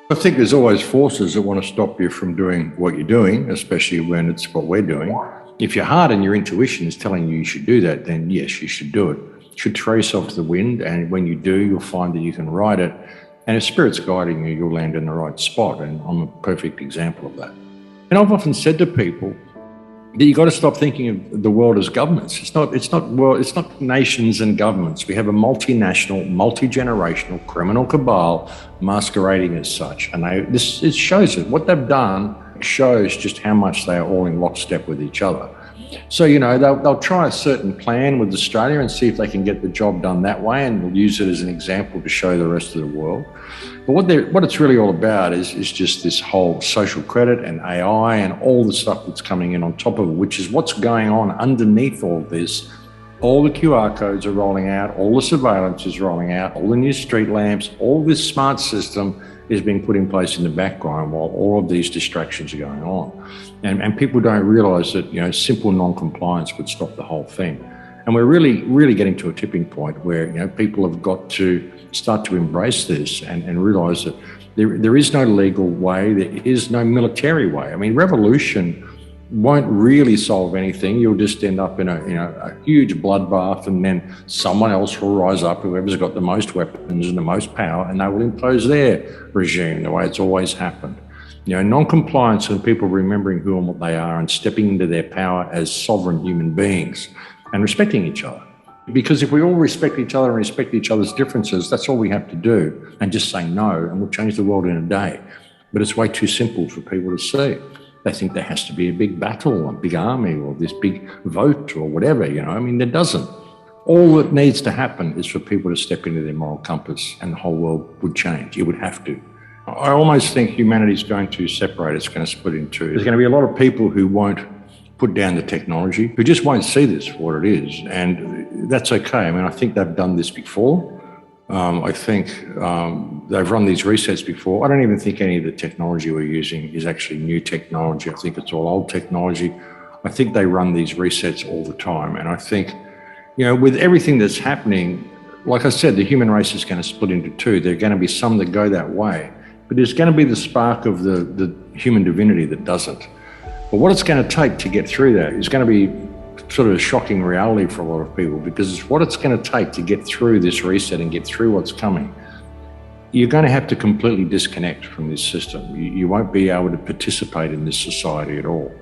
I think there's always forces that want to stop you from doing what you're doing, especially when it's what we're doing. If your heart and your intuition is telling you should do that, then yes, you should do it. You should throw yourself to the wind, and when you do, you'll find that you can ride it. And if Spirit's guiding you, you'll land in the right spot. And I'm a perfect example of that. And I've often said to people that you've got to stop thinking of the world as governments. It's not nations and governments. We have a multinational, multi-generational criminal cabal masquerading as such. And it shows it. What they've done shows just how much they are all in lockstep with each other. So, they'll try a certain plan with Australia and see if they can get the job done that way, and we'll use it as an example to show the rest of the world. But what it's really all about is just this whole social credit and AI and all the stuff that's coming in on top of it, which is what's going on underneath all this. All the QR codes are rolling out, all the surveillance is rolling out, all the new street lamps, all this smart system is being put in place in the background while all of these distractions are going on. And people don't realise that, simple non-compliance would stop the whole thing. And we're really, really getting to a tipping point where, people have got to start to embrace this and realise that there is no legal way, there is no military way. I mean, revolution won't really solve anything. You'll just end up in a huge bloodbath, and then someone else will rise up, whoever's got the most weapons and the most power, and they will impose their regime the way it's always happened. Non-compliance and people remembering who and what they are and stepping into their power as sovereign human beings and respecting each other. Because if we all respect each other and respect each other's differences, that's all we have to do, and just say no, and we'll change the world in a day. But it's way too simple for people to see. They think there has to be a big battle, a big army, or this big vote or whatever, there doesn't. All that needs to happen is for people to step into their moral compass, and the whole world would change. It would have to. I almost think humanity is going to separate. It's going to split in two. There's going to be a lot of people who won't put down the technology, who just won't see this for what it is. And that's okay. I think they've done this before. I think they've run these resets before. I don't even think any of the technology we're using is actually new technology. I think it's all old technology. I think they run these resets all the time. And I think, with everything that's happening, like I said, the human race is going to split into two. There are going to be some that go that way, but there's going to be the spark of the human divinity that doesn't. But what it's going to take to get through that is going to be sort of a shocking reality for a lot of people, because it's what it's going to take to get through this reset and get through what's coming. You're going to have to completely disconnect from this system. You won't be able to participate in this society at all.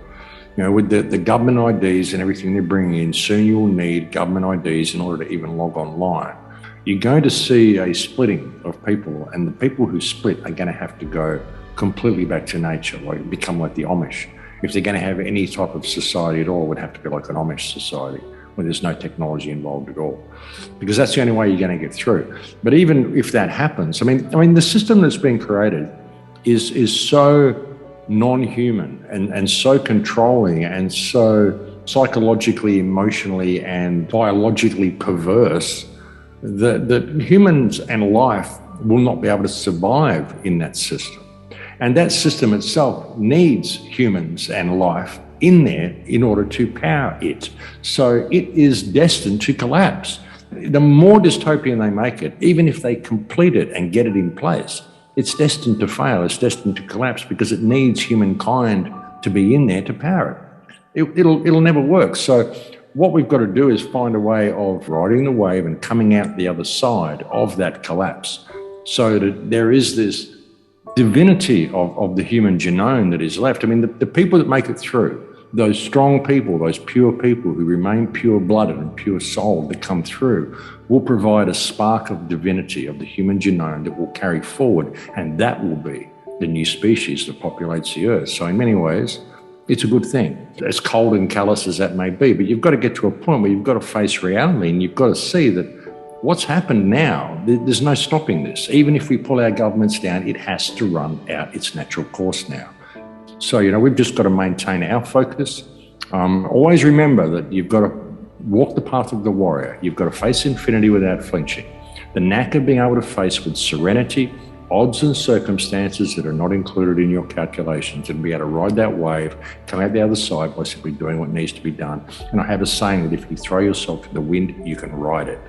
With the government IDs and everything they're bringing in, soon you will need government IDs in order to even log online. You're going to see a splitting of people, and the people who split are going to have to go completely back to nature, become like the Amish. If they're going to have any type of society at all, it would have to be like an Amish society where there's no technology involved at all, because that's the only way you're going to get through. But even if that happens, the system that's been created is so non-human and so controlling and so psychologically, emotionally and biologically perverse that humans and life will not be able to survive in that system. And that system itself needs humans and life in there in order to power it. So it is destined to collapse. The more dystopian they make it, even if they complete it and get it in place, it's destined to fail, it's destined to collapse, because it needs humankind to be in there to power it. It'll never work. So what we've got to do is find a way of riding the wave and coming out the other side of that collapse, so that there is this divinity of the human genome that is left. The people that make it through, those strong people, those pure people who remain pure-blooded and pure soul that come through, will provide a spark of divinity of the human genome that will carry forward, and that will be the new species that populates the earth. So in many ways, it's a good thing, as cold and callous as that may be. But you've got to get to a point where you've got to face reality, and you've got to see that what's happened now, there's no stopping this. Even if we pull our governments down, it has to run out its natural course now. So, we've just got to maintain our focus. Always remember that you've got to walk the path of the warrior. You've got to face infinity without flinching. The knack of being able to face with serenity odds and circumstances that are not included in your calculations, and be able to ride that wave, come out the other side by simply doing what needs to be done. And I have a saying that if you throw yourself to the wind, you can ride it.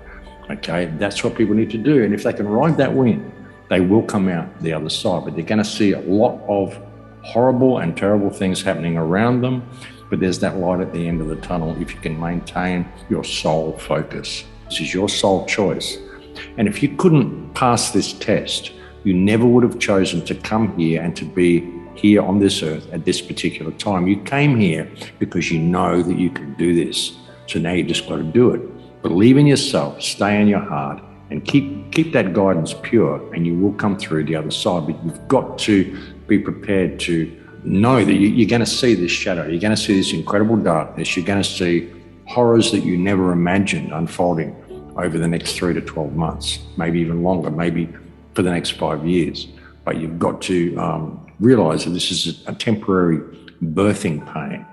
Okay, that's what people need to do. And if they can ride that wind they will come out the other side, but they're going to see a lot of horrible and terrible things happening around them. But there's that light at the end of the tunnel if you can maintain your soul focus. This is your sole choice. And if you couldn't pass this test, you never would have chosen to come here and to be here on this earth at this particular time. You came here because you know that you can do this. So now you just got to do it. Believe in yourself, stay in your heart, and keep that guidance pure, and you will come through the other side. But you've got to be prepared to know that you're going to see this shadow. You're going to see this incredible darkness. You're going to see horrors that you never imagined unfolding over the next 3 to 12 months, maybe even longer, maybe for the next 5 years. But you've got to realize that this is a temporary birthing pain.